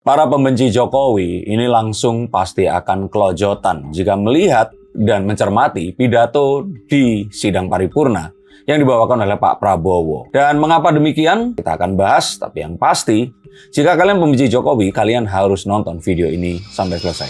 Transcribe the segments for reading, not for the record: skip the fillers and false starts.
Para pembenci Jokowi ini langsung pasti akan kelojotan jika melihat dan mencermati pidato di sidang paripurna yang dibawakan oleh Pak Prabowo. Dan mengapa demikian? Kita akan bahas, tapi yang pasti, jika kalian pembenci Jokowi, kalian harus nonton video ini sampai selesai.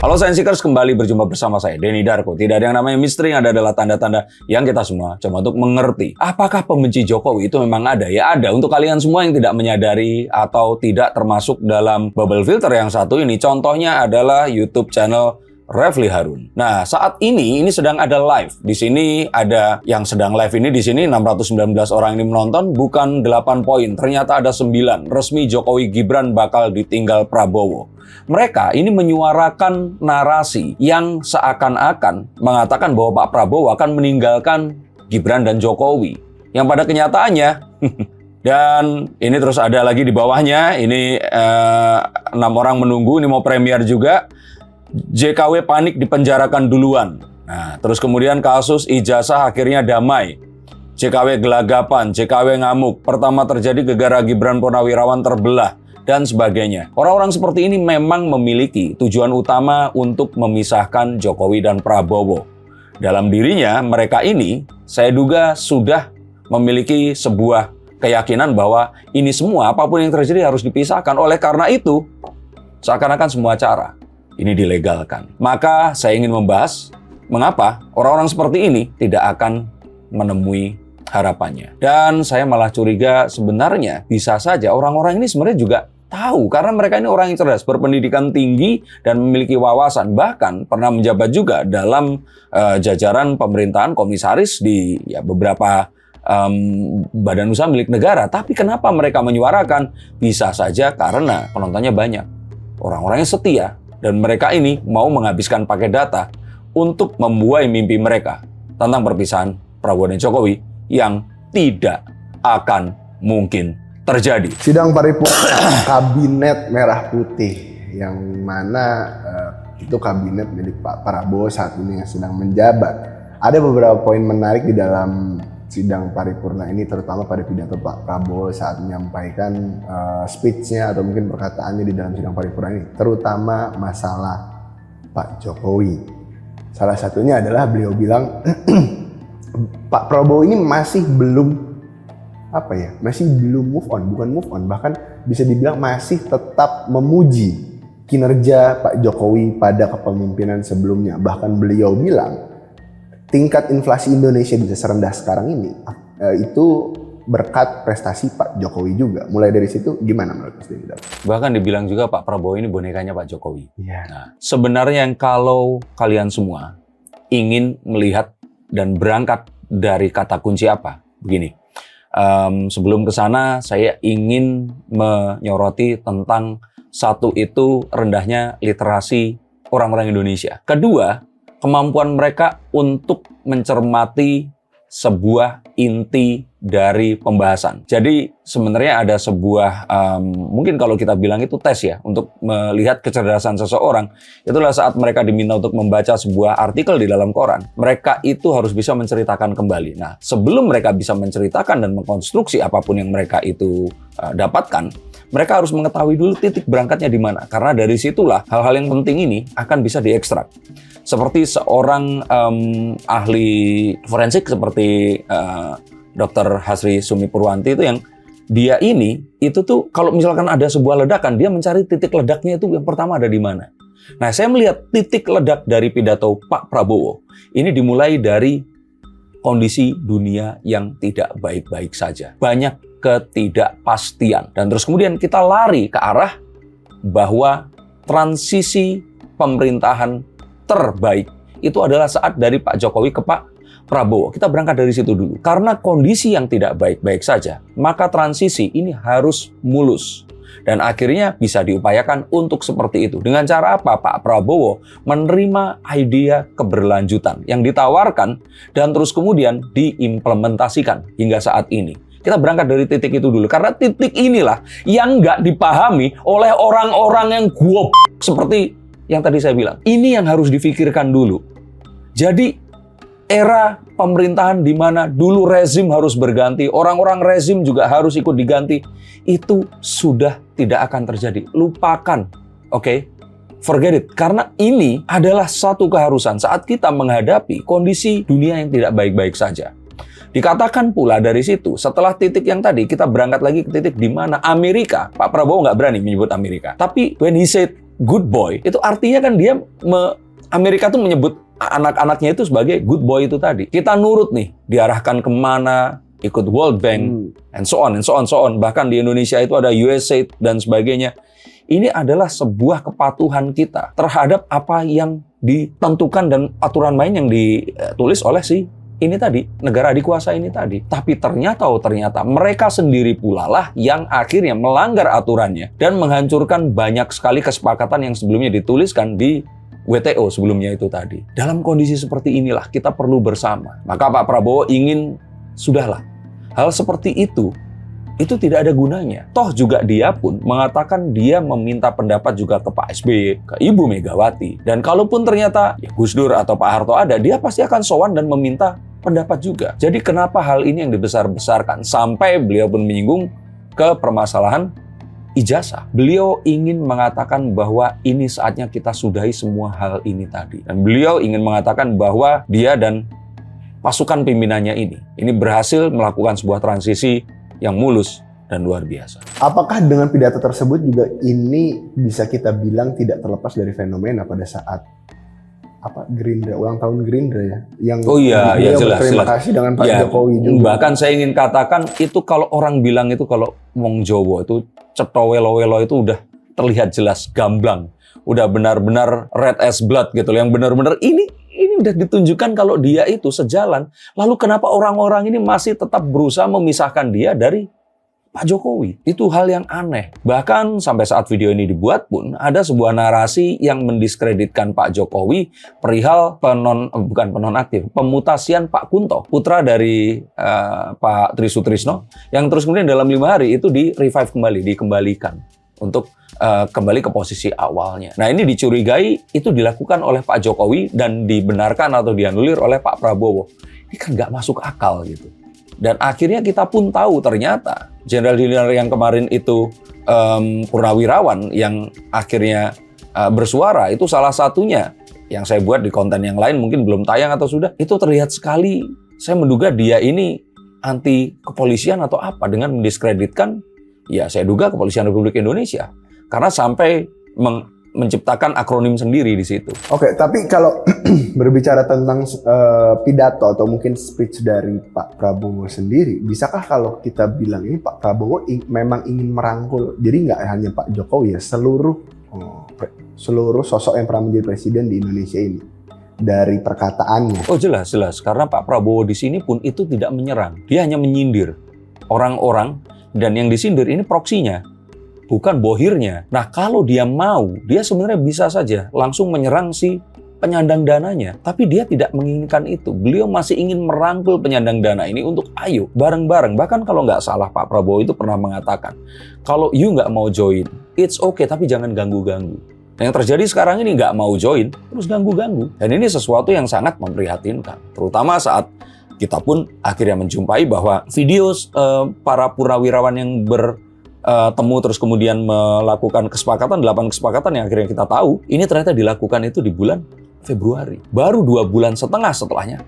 Halo Science-Seekers, kembali berjumpa bersama saya, Denny Darko. Tidak ada yang namanya misteri, yang ada adalah tanda-tanda yang kita semua coba untuk mengerti. Apakah pembenci Jokowi itu memang ada? Ya ada. Untuk kalian semua yang tidak menyadari atau tidak termasuk dalam bubble filter yang satu ini, contohnya adalah YouTube channel Refly Harun. Nah, saat ini sedang ada live. Di sini ada yang sedang live ini, di sini 619 orang ini menonton, bukan 8 poin. Ternyata ada 9. Resmi Jokowi Gibran bakal ditinggal Prabowo. Mereka ini menyuarakan narasi yang seakan-akan mengatakan bahwa Pak Prabowo akan meninggalkan Gibran dan Jokowi. Yang pada kenyataannya, dan ini terus ada lagi di bawahnya, ini 6 orang menunggu, ini mau premier juga. JKW panik dipenjarakan duluan. Nah, terus kemudian kasus ijazah akhirnya damai. JKW gelagapan, JKW ngamuk. Pertama terjadi gegara Gibran Purnawirawan terbelah, dan sebagainya. Orang-orang seperti ini memang memiliki tujuan utama untuk memisahkan Jokowi dan Prabowo. Dalam dirinya, mereka ini, saya duga sudah memiliki sebuah keyakinan bahwa ini semua, apapun yang terjadi harus dipisahkan. Oleh karena itu, seakan-akan semua cara ini dilegalkan. Maka saya ingin membahas mengapa orang-orang seperti ini tidak akan menemui harapannya. Dan saya malah curiga sebenarnya bisa saja orang-orang ini sebenarnya juga tahu, karena mereka ini orang yang cerdas, berpendidikan tinggi dan memiliki wawasan, bahkan pernah menjabat juga dalam jajaran pemerintahan komisaris di beberapa badan usaha milik negara. Tapi kenapa mereka menyuarakan? Bisa saja karena penontonnya banyak, orang-orangnya setia, dan mereka ini mau menghabiskan paket data untuk membuai mimpi mereka tentang perpisahan Prabowo dan Jokowi yang tidak akan mungkin terjadi. Sidang paripurna Kabinet Merah Putih, yang mana itu kabinet milik Pak Prabowo saat ini yang sedang menjabat. Ada beberapa poin menarik di dalam sidang paripurna ini, terutama pada pidato Pak Prabowo saat menyampaikan speech-nya atau mungkin perkataannya di dalam sidang paripurna ini, terutama masalah Pak Jokowi. Salah satunya adalah beliau bilang Pak Prabowo ini masih belum move on, bukan move on, bahkan bisa dibilang masih tetap memuji kinerja Pak Jokowi pada kepemimpinan sebelumnya. Bahkan beliau bilang tingkat inflasi Indonesia bisa serendah sekarang ini itu berkat prestasi Pak Jokowi juga. Mulai dari situ gimana menurut Mas Denny? Bahkan dibilang juga Pak Prabowo ini bonekanya Pak Jokowi. Yeah. Nah, sebenarnya kalau kalian semua ingin melihat dan berangkat dari kata kunci apa? Begini, sebelum ke sana saya ingin menyoroti tentang satu itu rendahnya literasi orang-orang Indonesia. Kedua, kemampuan mereka untuk mencermati sebuah inti dari pembahasan. Jadi sebenarnya ada sebuah, mungkin kalau kita bilang itu tes ya, untuk melihat kecerdasan seseorang. Itulah saat mereka diminta untuk membaca sebuah artikel di dalam koran. Mereka itu harus bisa menceritakan kembali. Nah, sebelum mereka bisa menceritakan dan mengkonstruksi apapun yang mereka itu dapatkan, mereka harus mengetahui dulu titik berangkatnya di mana. Karena dari situlah hal-hal yang penting ini akan bisa diekstrak. Seperti seorang ahli forensik seperti Dr. Hasri Sumi Purwanti itu, yang dia ini itu tuh kalau misalkan ada sebuah ledakan, dia mencari titik ledaknya itu yang pertama ada di mana. Nah, saya melihat titik ledak dari pidato Pak Prabowo ini dimulai dari kondisi dunia yang tidak baik-baik saja. Banyak ketidakpastian. Dan terus kemudian kita lari ke arah bahwa transisi pemerintahan terbaik itu adalah saat dari Pak Jokowi ke Pak Prabowo. Kita berangkat dari situ dulu. Karena kondisi yang tidak baik-baik saja, maka transisi ini harus mulus. Dan akhirnya bisa diupayakan untuk seperti itu. Dengan cara apa? Pak Prabowo menerima ide keberlanjutan yang ditawarkan dan terus kemudian diimplementasikan hingga saat ini. Kita berangkat dari titik itu dulu. Karena titik inilah yang nggak dipahami oleh orang-orang yang seperti yang tadi saya bilang. Ini yang harus difikirkan dulu. Jadi era pemerintahan di mana dulu rezim harus berganti, orang-orang rezim juga harus ikut diganti, itu sudah tidak akan terjadi. Lupakan, oke? Forget it. Karena ini adalah satu keharusan saat kita menghadapi kondisi dunia yang tidak baik-baik saja. Dikatakan pula dari situ, setelah titik yang tadi, kita berangkat lagi ke titik di mana Amerika, Pak Prabowo nggak berani menyebut Amerika. Tapi when he said good boy, itu artinya kan dia, Amerika tuh menyebut anak-anaknya itu sebagai good boy itu tadi. Kita nurut nih, diarahkan kemana, ikut World Bank, and so on, and so on, so on. Bahkan di Indonesia itu ada USAID dan sebagainya. Ini adalah sebuah kepatuhan kita terhadap apa yang ditentukan dan aturan main yang ditulis oleh si ini tadi, negara dikuasa ini tadi. Tapi ternyata mereka sendiri pula lah yang akhirnya melanggar aturannya dan menghancurkan banyak sekali kesepakatan yang sebelumnya dituliskan di WTO sebelumnya itu tadi. Dalam kondisi seperti inilah kita perlu bersama. Maka Pak Prabowo ingin, sudahlah, hal seperti itu tidak ada gunanya. Toh juga dia pun mengatakan dia meminta pendapat juga ke Pak SBY, ke Ibu Megawati. Dan kalaupun ternyata ya Gus Dur atau Pak Harto ada, dia pasti akan sowan dan meminta pendapat juga. Jadi kenapa hal ini yang dibesar-besarkan sampai beliau pun menyinggung ke permasalahan ijazah. Beliau ingin mengatakan bahwa ini saatnya kita sudahi semua hal ini tadi. Dan beliau ingin mengatakan bahwa dia dan pasukan pimpinannya ini berhasil melakukan sebuah transisi yang mulus dan luar biasa. Apakah dengan pidato tersebut juga ini bisa kita bilang tidak terlepas dari fenomena pada saat Gerindra, ulang tahun Gerindra ya? Yang jelas. Terima kasih dengan Pak Jokowi juga. Bahkan saya ingin katakan itu kalau orang bilang itu kalau wong Jawa itu cetha welo-welo itu udah terlihat jelas gamblang, udah benar-benar red as blood gitu. Yang benar-benar ini udah ditunjukkan kalau dia itu sejalan. Lalu kenapa orang-orang ini masih tetap berusaha memisahkan dia dari Pak Jokowi? Itu hal yang aneh. Bahkan sampai saat video ini dibuat pun ada sebuah narasi yang mendiskreditkan Pak Jokowi perihal pemutasian Pak Kunto, putra dari Pak Tri Sutrisno, yang terus kemudian dalam 5 hari itu di-revive kembali, dikembalikan untuk kembali ke posisi awalnya. Nah, ini dicurigai itu dilakukan oleh Pak Jokowi dan dibenarkan atau dianulir oleh Pak Prabowo. Ini kan nggak masuk akal gitu. Dan akhirnya kita pun tahu ternyata jenderal-jenderal yang kemarin itu purnawirawan yang akhirnya bersuara itu salah satunya yang saya buat di konten yang lain mungkin belum tayang atau sudah. Itu terlihat sekali saya menduga dia ini anti kepolisian atau apa dengan mendiskreditkan ya saya duga Kepolisian Republik Indonesia karena sampai menciptakan akronim sendiri di situ. Oke, tapi kalau berbicara tentang pidato atau mungkin speech dari Pak Prabowo sendiri, bisakah kalau kita bilang ini Pak Prabowo memang ingin merangkul, jadi nggak hanya Pak Jokowi ya, seluruh sosok yang pernah menjadi presiden di Indonesia ini dari perkataannya? Oh jelas, karena Pak Prabowo di sini pun itu tidak menyerang, dia hanya menyindir orang-orang dan yang disindir ini proksinya. Bukan bohirnya. Nah, kalau dia mau, dia sebenarnya bisa saja langsung menyerang si penyandang dananya. Tapi dia tidak menginginkan itu. Beliau masih ingin merangkul penyandang dana ini untuk ayo, bareng-bareng. Bahkan kalau nggak salah, Pak Prabowo itu pernah mengatakan, kalau you nggak mau join, it's okay, tapi jangan ganggu-ganggu. Nah, yang terjadi sekarang ini nggak mau join, terus ganggu-ganggu. Dan ini sesuatu yang sangat memprihatinkan. Terutama saat kita pun akhirnya menjumpai bahwa video para purnawirawan yang temu terus kemudian melakukan kesepakatan, 8 kesepakatan yang akhirnya kita tahu, ini ternyata dilakukan itu di bulan Februari. Baru 2 bulan setengah setelahnya,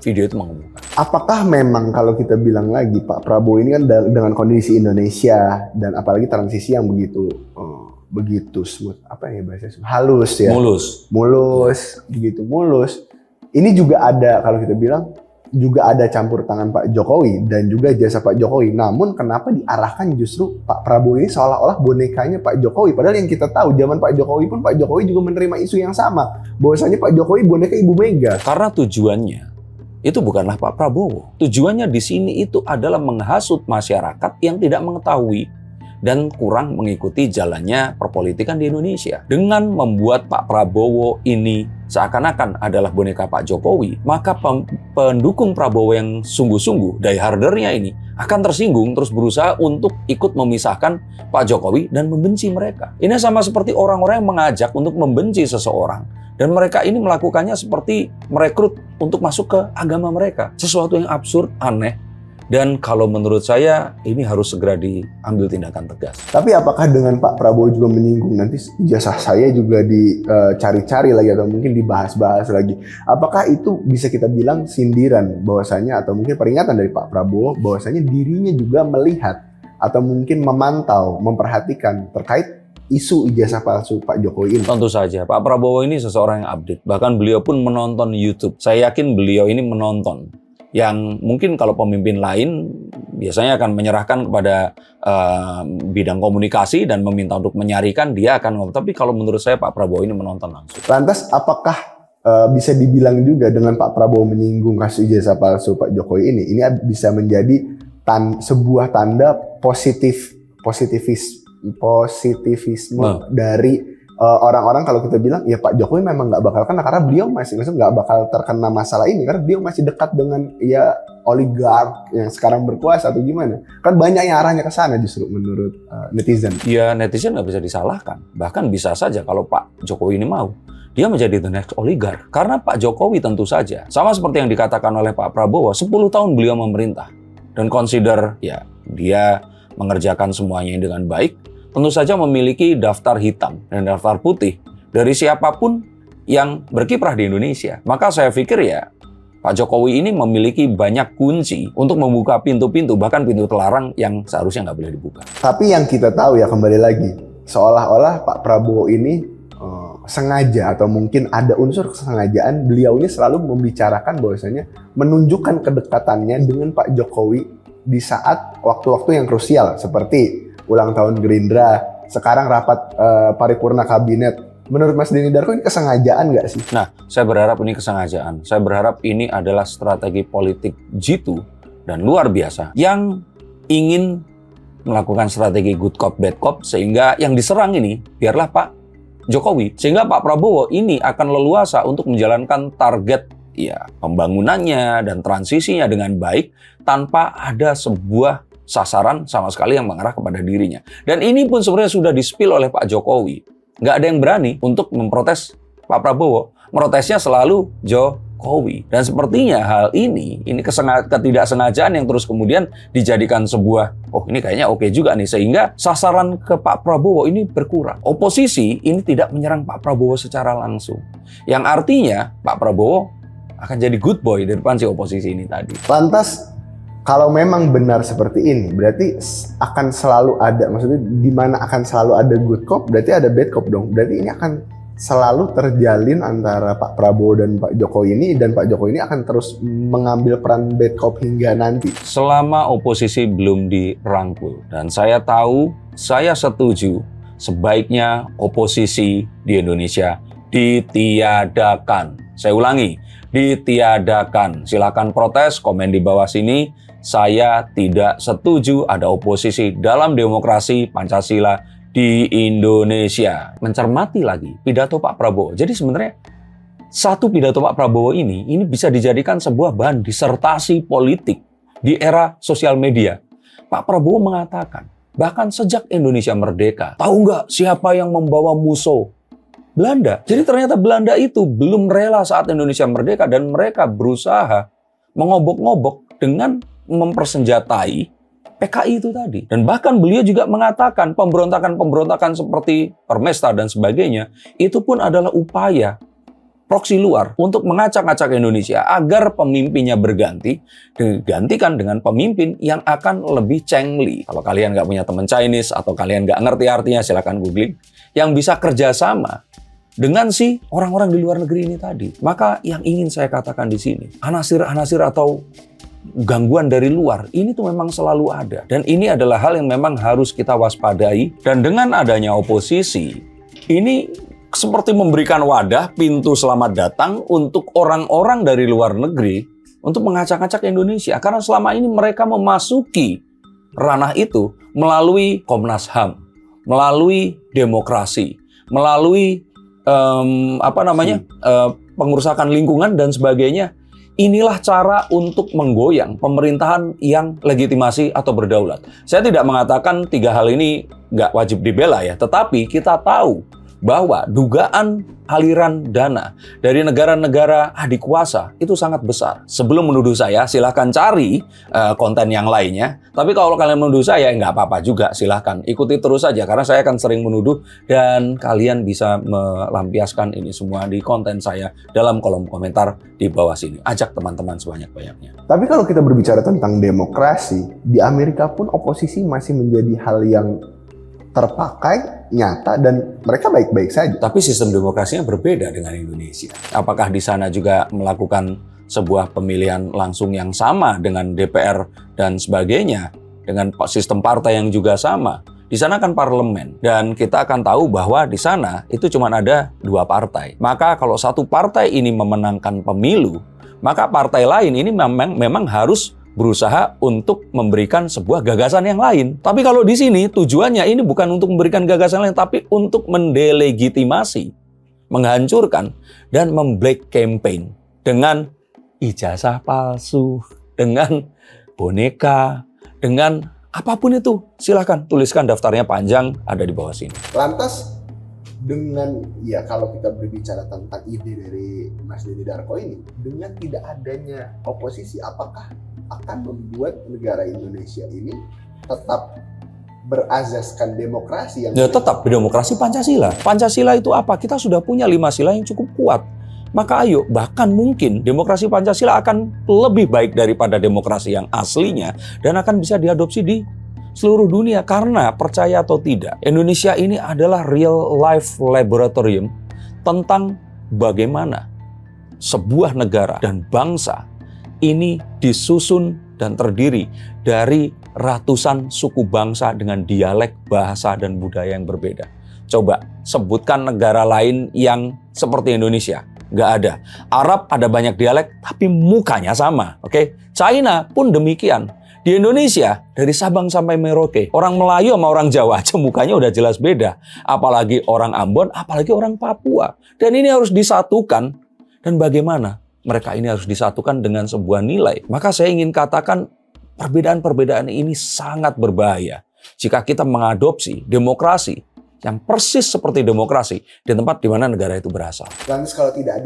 video itu mengumumkan. Apakah memang kalau kita bilang lagi, Pak Prabowo ini kan dengan kondisi Indonesia, dan apalagi transisi yang begitu smooth, apa ya bahasanya? Halus ya? Mulus, begitu mulus. Ini juga ada, kalau kita bilang, juga ada campur tangan Pak Jokowi dan juga jasa Pak Jokowi. Namun kenapa diarahkan justru Pak Prabowo ini seolah-olah bonekanya Pak Jokowi? Padahal yang kita tahu zaman Pak Jokowi pun Pak Jokowi juga menerima isu yang sama. Bahwasanya Pak Jokowi boneka Ibu Mega. Karena tujuannya itu bukanlah Pak Prabowo. Tujuannya di sini itu adalah menghasut masyarakat yang tidak mengetahui dan kurang mengikuti jalannya perpolitikan di Indonesia. Dengan membuat Pak Prabowo ini seakan-akan adalah boneka Pak Jokowi, maka pendukung Prabowo yang sungguh-sungguh, diehardernya ini akan tersinggung terus berusaha untuk ikut memisahkan Pak Jokowi dan membenci mereka. Ini sama seperti orang-orang yang mengajak untuk membenci seseorang. Dan mereka ini melakukannya seperti merekrut untuk masuk ke agama mereka. Sesuatu yang absurd, aneh. Dan kalau menurut saya ini harus segera diambil tindakan tegas. Tapi apakah dengan Pak Prabowo juga menyinggung nanti ijazah saya juga dicari-cari lagi atau mungkin dibahas-bahas lagi? Apakah itu bisa kita bilang sindiran bahwasanya atau mungkin peringatan dari Pak Prabowo bahwasanya dirinya juga melihat atau mungkin memantau, memperhatikan terkait isu ijazah palsu Pak Jokowi ini? Tentu saja, Pak Prabowo ini seseorang yang update. Bahkan beliau pun menonton YouTube. Saya yakin beliau ini menonton. Yang mungkin kalau pemimpin lain biasanya akan menyerahkan kepada bidang komunikasi dan meminta untuk menyarikan, dia akan ngomong. Tapi kalau menurut saya Pak Prabowo ini menonton langsung. Lantas apakah bisa dibilang juga dengan Pak Prabowo menyinggung kasus ijazah palsu Pak Jokowi ini bisa menjadi sebuah tanda positivisme dari orang-orang kalau kita bilang ya Pak Jokowi memang nggak bakal kena karena beliau maksudnya nggak bakal terkena masalah ini karena beliau masih dekat dengan ya oligark yang sekarang berkuasa atau gimana, kan banyak yang arahnya ke sana justru menurut netizen. Ya netizen nggak bisa disalahkan, bahkan bisa saja kalau Pak Jokowi ini mau dia menjadi the next oligark karena Pak Jokowi tentu saja sama seperti yang dikatakan oleh Pak Prabowo 10 tahun beliau memerintah dan consider ya dia mengerjakan semuanya dengan baik. Tentu saja memiliki daftar hitam dan daftar putih dari siapapun yang berkiprah di Indonesia. Maka saya pikir ya Pak Jokowi ini memiliki banyak kunci untuk membuka pintu-pintu, bahkan pintu terlarang yang seharusnya nggak boleh dibuka. Tapi yang kita tahu ya kembali lagi, seolah-olah Pak Prabowo ini sengaja atau mungkin ada unsur kesengajaan beliau ini selalu membicarakan bahwasanya menunjukkan kedekatannya dengan Pak Jokowi di saat waktu-waktu yang krusial seperti ulang tahun Gerindra, sekarang rapat paripurna kabinet. Menurut Mas Denny Darko ini kesengajaan nggak sih? Nah, saya berharap ini kesengajaan. Saya berharap ini adalah strategi politik jitu dan luar biasa yang ingin melakukan strategi good cop, bad cop sehingga yang diserang ini biarlah Pak Jokowi. Sehingga Pak Prabowo ini akan leluasa untuk menjalankan target ya pembangunannya dan transisinya dengan baik tanpa ada sebuah sasaran sama sekali yang mengarah kepada dirinya. Dan ini pun sebenarnya sudah di-spill oleh Pak Jokowi. Nggak ada yang berani untuk memprotes Pak Prabowo. Protesnya selalu Jokowi. Dan sepertinya hal ini ketidaksengajaan yang terus kemudian dijadikan sebuah, oh ini kayaknya oke juga nih. Sehingga sasaran ke Pak Prabowo ini berkurang. Oposisi ini tidak menyerang Pak Prabowo secara langsung. Yang artinya Pak Prabowo akan jadi good boy di depan si oposisi ini tadi. Lantas, kalau memang benar seperti ini, berarti akan selalu ada, maksudnya di mana akan selalu ada good cop, berarti ada bad cop dong. Berarti ini akan selalu terjalin antara Pak Prabowo dan Pak Jokowi ini, dan Pak Jokowi ini akan terus mengambil peran bad cop hingga nanti. Selama oposisi belum dirangkul, dan saya tahu, saya setuju, sebaiknya oposisi di Indonesia ditiadakan. Saya ulangi, ditiadakan. Silakan protes, komen di bawah sini. Saya tidak setuju ada oposisi dalam demokrasi Pancasila di Indonesia. Mencermati lagi pidato Pak Prabowo. Jadi sebenarnya satu pidato Pak Prabowo ini bisa dijadikan sebuah bahan disertasi politik di era sosial media. Pak Prabowo mengatakan, bahkan sejak Indonesia merdeka, tahu nggak siapa yang membawa musuh? Belanda. Jadi ternyata Belanda itu belum rela saat Indonesia merdeka dan mereka berusaha mengobok-ngobok dengan mempersenjatai PKI itu tadi. Dan bahkan beliau juga mengatakan pemberontakan-pemberontakan seperti Permesta dan sebagainya itu pun adalah upaya proksi luar untuk mengacak-acak Indonesia agar pemimpinnya digantikan dengan pemimpin yang akan lebih cengli. Kalau kalian nggak punya teman Chinese atau kalian nggak ngerti artinya silakan googling. Yang bisa kerjasama dengan si orang-orang di luar negeri ini tadi. Maka yang ingin saya katakan di sini, anasir-anasir atau gangguan dari luar ini tuh memang selalu ada, dan ini adalah hal yang memang harus kita waspadai. Dan dengan adanya oposisi ini seperti memberikan wadah, pintu selamat datang untuk orang-orang dari luar negeri untuk mengacak-acak Indonesia, karena selama ini mereka memasuki ranah itu melalui Komnas HAM, melalui demokrasi, melalui pengurusakan lingkungan dan sebagainya. inilah cara untuk menggoyang pemerintahan yang legitimasi atau berdaulat. Saya tidak mengatakan 3 hal ini nggak wajib dibela ya, tetapi kita tahu bahwa dugaan aliran dana dari negara-negara adikuasa itu sangat besar. Sebelum menuduh saya, silahkan cari konten yang lainnya. Tapi kalau kalian menuduh saya, nggak apa-apa juga, silahkan ikuti terus saja. Karena saya akan sering menuduh dan kalian bisa melampiaskan ini semua di konten saya dalam kolom komentar di bawah sini. Ajak teman-teman sebanyak-banyaknya. Tapi kalau kita berbicara tentang demokrasi, di Amerika pun oposisi masih menjadi hal yang terpakai, nyata, dan mereka baik-baik saja. Tapi sistem demokrasinya berbeda dengan Indonesia. Apakah di sana juga melakukan sebuah pemilihan langsung yang sama dengan DPR dan sebagainya, dengan sistem partai yang juga sama? Di sana kan parlemen, dan kita akan tahu bahwa di sana itu cuma ada 2 partai. Maka kalau satu partai ini memenangkan pemilu, maka partai lain ini memang harus berusaha untuk memberikan sebuah gagasan yang lain. Tapi kalau di sini tujuannya ini bukan untuk memberikan gagasan lain, tapi untuk mendelegitimasi, menghancurkan, dan memblack campaign dengan ijazah palsu, dengan boneka, dengan apapun itu. Silahkan tuliskan daftarnya panjang, ada di bawah sini. Lantas dengan, ya kalau kita berbicara tentang ide dari Mas Denny Darko ini, dengan tidak adanya oposisi, apakah akan membuat negara Indonesia ini tetap berazaskan demokrasi yang... Ya tetap demokrasi Pancasila. Pancasila itu apa? Kita sudah punya 5 sila yang cukup kuat. Maka ayo, bahkan mungkin demokrasi Pancasila akan lebih baik daripada demokrasi yang aslinya dan akan bisa diadopsi di seluruh dunia. Karena percaya atau tidak, Indonesia ini adalah real life laboratorium tentang bagaimana sebuah negara dan bangsa ini disusun dan terdiri dari ratusan suku bangsa dengan dialek, bahasa, dan budaya yang berbeda. Coba sebutkan negara lain yang seperti Indonesia. Nggak ada. Arab ada banyak dialek, tapi mukanya sama. Oke? China pun demikian. Di Indonesia, dari Sabang sampai Merauke, orang Melayu sama orang Jawa aja mukanya udah jelas beda. Apalagi orang Ambon, apalagi orang Papua. Dan ini harus disatukan. Dan bagaimana mereka ini harus disatukan dengan sebuah nilai? Maka saya ingin katakan perbedaan-perbedaan ini sangat berbahaya jika kita mengadopsi demokrasi yang persis seperti demokrasi di tempat di mana negara itu berasal. Lantas kalau tidak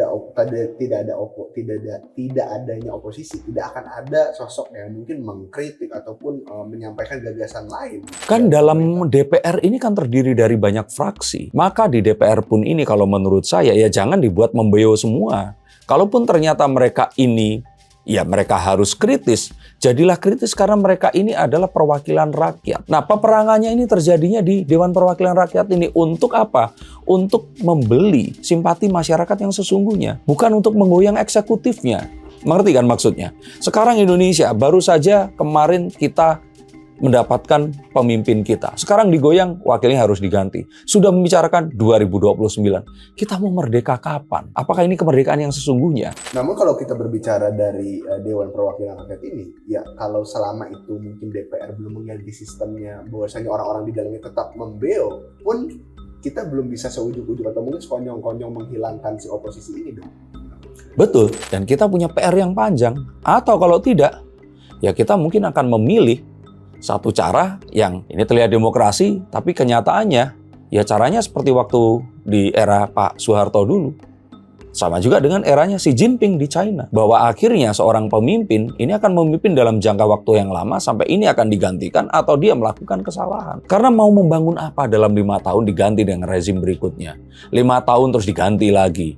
adanya oposisi, tidak akan ada sosok yang mungkin mengkritik ataupun menyampaikan gagasan lain. Kan dalam DPR ini kan terdiri dari banyak fraksi. Maka di DPR pun ini kalau menurut saya ya jangan dibuat membeo semua. Kalaupun ternyata mereka ini, ya mereka harus kritis. Jadilah kritis karena mereka ini adalah perwakilan rakyat. Nah, peperangannya ini terjadinya di Dewan Perwakilan Rakyat ini untuk apa? Untuk membeli simpati masyarakat yang sesungguhnya. Bukan untuk menggoyang eksekutifnya. Mengerti kan maksudnya? Sekarang Indonesia, baru saja kemarin kita mendapatkan pemimpin kita. Sekarang digoyang, wakilnya harus diganti. Sudah membicarakan 2029. Kita mau merdeka kapan? Apakah ini kemerdekaan yang sesungguhnya? Namun kalau kita berbicara dari Dewan Perwakilan Rakyat ini, ya kalau selama itu mungkin DPR belum mengganti sistemnya, bahwasanya orang-orang di dalamnya tetap membeo, pun kita belum bisa seujuk-ujuk atau mungkin sekonyong-konyong menghilangkan si oposisi ini dong. Betul, dan kita punya PR yang panjang. Atau kalau tidak, ya kita mungkin akan memilih satu cara yang ini terlihat demokrasi, tapi kenyataannya ya caranya seperti waktu di era Pak Soeharto dulu. Sama juga dengan eranya Xi Jinping di China. Bahwa akhirnya seorang pemimpin ini akan memimpin dalam jangka waktu yang lama sampai ini akan digantikan atau dia melakukan kesalahan. Karena mau membangun apa dalam 5 tahun diganti dengan rezim berikutnya. 5 tahun terus diganti lagi.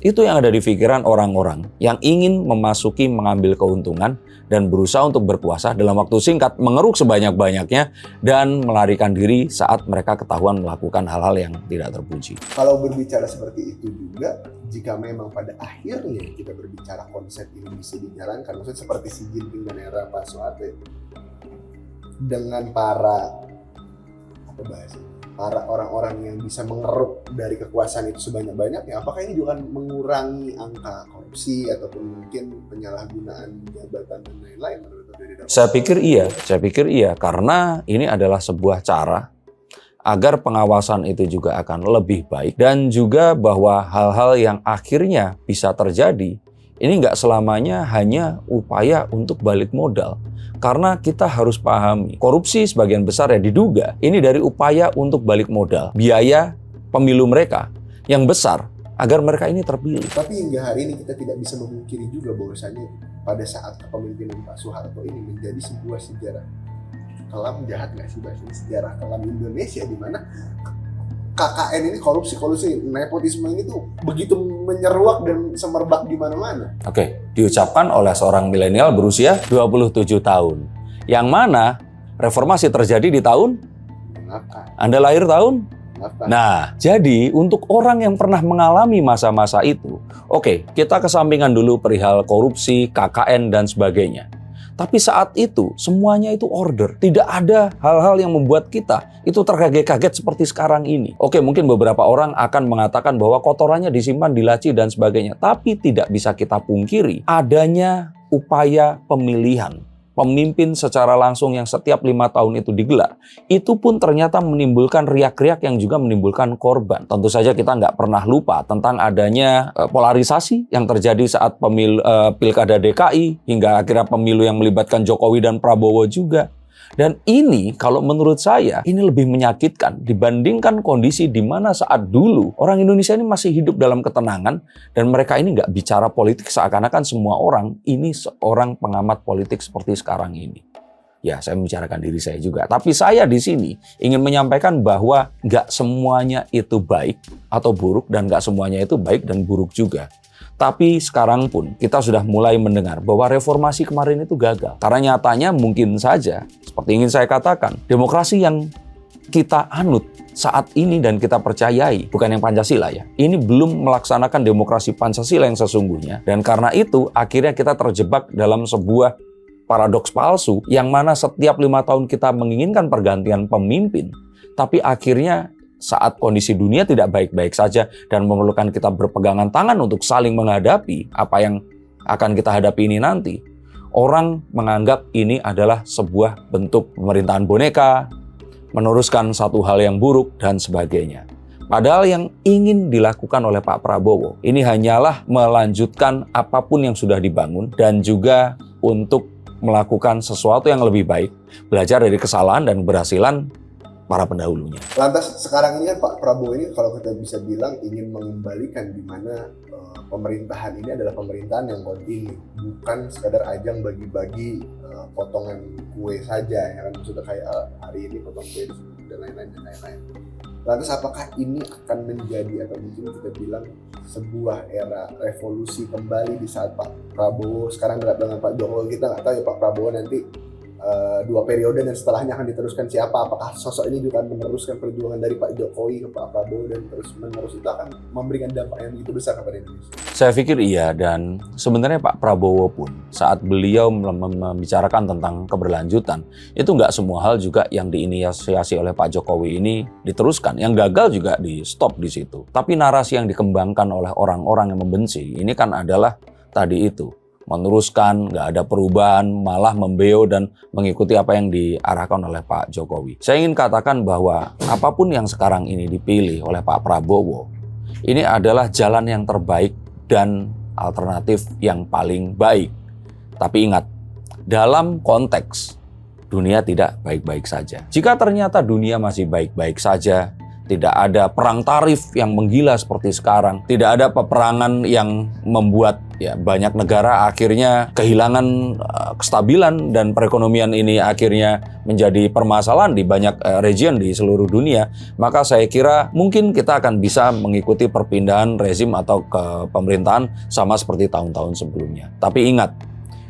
Itu yang ada di pikiran orang-orang yang ingin mengambil keuntungan dan berusaha untuk berkuasa dalam waktu singkat, mengeruk sebanyak-banyaknya, dan melarikan diri saat mereka ketahuan melakukan hal-hal yang tidak terpuji. Kalau berbicara seperti itu juga, jika memang pada akhirnya kita berbicara konsep ini bisa dijalankan, maksudnya seperti Xi Jinping dan era Pak Soeharto, dengan para orang-orang yang bisa mengeruk dari kekuasaan itu sebanyak-banyaknya, apakah ini juga akan mengurangi angka korupsi ataupun mungkin penyalahgunaan jabatan dan lain-lain menurut Anda? Saya pikir iya, karena ini adalah sebuah cara agar pengawasan itu juga akan lebih baik dan juga bahwa hal-hal yang akhirnya bisa terjadi ini nggak selamanya hanya upaya untuk balik modal. Karena kita harus pahami, korupsi sebagian besar ya diduga ini dari upaya untuk balik modal, biaya pemilu mereka yang besar agar mereka ini terpilih. Tapi hingga hari ini kita tidak bisa memungkiri juga bahwasanya pada saat kepemimpinan Pak Soeharto ini menjadi sebuah sejarah kelam, jahat nggak sih bahasanya, sejarah kelam Indonesia, di mana KKN ini, korupsi, nepotisme ini tuh begitu menyeruak dan semerbak di mana-mana. Oke, diucapkan oleh seorang milenial berusia 27 tahun. Yang mana reformasi terjadi di tahun? Anda lahir tahun? Nah, jadi untuk orang yang pernah mengalami masa-masa itu, oke, kita kesampingan dulu perihal korupsi, KKN, dan sebagainya. Tapi saat itu, semuanya itu order. Tidak ada hal-hal yang membuat kita itu terkaget-kaget seperti sekarang ini. Oke, mungkin beberapa orang akan mengatakan bahwa kotorannya disimpan di laci dan sebagainya. Tapi tidak bisa kita pungkiri adanya upaya pemilihan pemimpin secara langsung yang setiap 5 tahun itu digelar, itu pun ternyata menimbulkan riak-riak yang juga menimbulkan korban. Tentu saja kita nggak pernah lupa tentang adanya polarisasi yang terjadi saat pilkada DKI, hingga akhirnya pemilu yang melibatkan Jokowi dan Prabowo juga. Dan ini kalau menurut saya ini lebih menyakitkan dibandingkan kondisi di mana saat dulu orang Indonesia ini masih hidup dalam ketenangan dan mereka ini nggak bicara politik, seakan-akan semua orang ini seorang pengamat politik seperti sekarang ini. Ya, saya membicarakan diri saya juga. Tapi saya di sini ingin menyampaikan bahwa nggak semuanya itu baik atau buruk dan nggak semuanya itu baik dan buruk juga. Tapi sekarang pun kita sudah mulai mendengar bahwa reformasi kemarin itu gagal. Karena nyatanya mungkin saja, seperti ingin saya katakan, demokrasi yang kita anut saat ini dan kita percayai, bukan yang Pancasila ya, ini belum melaksanakan demokrasi Pancasila yang sesungguhnya. Dan karena itu akhirnya kita terjebak dalam sebuah paradoks palsu yang mana setiap 5 tahun kita menginginkan pergantian pemimpin, tapi akhirnya saat kondisi dunia tidak baik-baik saja dan memerlukan kita berpegangan tangan untuk saling menghadapi apa yang akan kita hadapi ini nanti, orang menganggap ini adalah sebuah bentuk pemerintahan boneka, meneruskan satu hal yang buruk dan sebagainya. Padahal yang ingin dilakukan oleh Pak Prabowo ini hanyalah melanjutkan apapun yang sudah dibangun dan juga untuk melakukan sesuatu yang lebih baik, belajar dari kesalahan dan keberhasilan para pendahulunya. Lantas sekarang ini kan Pak Prabowo ini kalau kita bisa bilang ingin mengembalikan di mana pemerintahan ini adalah pemerintahan yang kontinu, bukan sekadar ajang bagi-bagi potongan kue saja, ya kan, maksudnya kayak hari ini potong kue dan lain-lain. Lantas apakah ini akan menjadi atau mungkin kita bilang sebuah era revolusi kembali di saat Pak Prabowo sekarang dengan Pak Jokowi? Kita nggak tahu ya Pak Prabowo nanti 2 periode dan setelahnya akan diteruskan siapa, apakah sosok ini juga akan meneruskan perjuangan dari Pak Jokowi ke Pak Prabowo dan terus menerus, itu akan memberikan dampak yang begitu besar kepada Indonesia? Saya pikir iya, dan sebenarnya Pak Prabowo pun saat beliau membicarakan tentang keberlanjutan, itu nggak semua hal juga yang diinisiasi oleh Pak Jokowi ini diteruskan, yang gagal juga di stop di situ. Tapi narasi yang dikembangkan oleh orang-orang yang membenci ini kan adalah tadi itu, meneruskan, nggak ada perubahan, malah membeo dan mengikuti apa yang diarahkan oleh Pak Jokowi. Saya ingin katakan bahwa apapun yang sekarang ini dipilih oleh Pak Prabowo, ini adalah jalan yang terbaik dan alternatif yang paling baik. Tapi ingat, dalam konteks dunia tidak baik-baik saja. Jika ternyata dunia masih baik-baik saja, tidak ada perang tarif yang menggila seperti sekarang, tidak ada peperangan yang membuat banyak negara akhirnya kehilangan kestabilan dan perekonomian ini akhirnya menjadi permasalahan di banyak region di seluruh dunia, maka saya kira mungkin kita akan bisa mengikuti perpindahan rezim atau ke pemerintahan sama seperti tahun-tahun sebelumnya. Tapi ingat,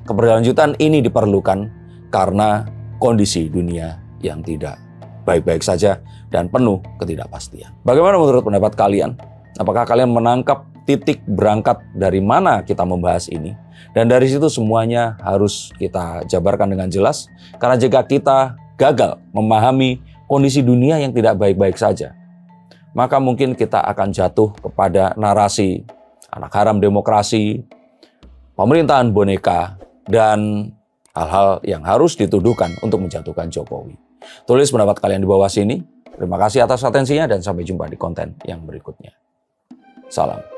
keberlanjutan ini diperlukan karena kondisi dunia yang tidak baik-baik saja dan penuh ketidakpastian. Bagaimana menurut pendapat kalian? Apakah kalian menangkap titik berangkat dari mana kita membahas ini? Dan dari situ semuanya harus kita jabarkan dengan jelas. Karena jika kita gagal memahami kondisi dunia yang tidak baik-baik saja, maka mungkin kita akan jatuh kepada narasi anak haram demokrasi, pemerintahan boneka, dan hal-hal yang harus dituduhkan untuk menjatuhkan Jokowi. Tulis pendapat kalian di bawah sini. Terima kasih atas atensinya dan sampai jumpa di konten yang berikutnya. Salam.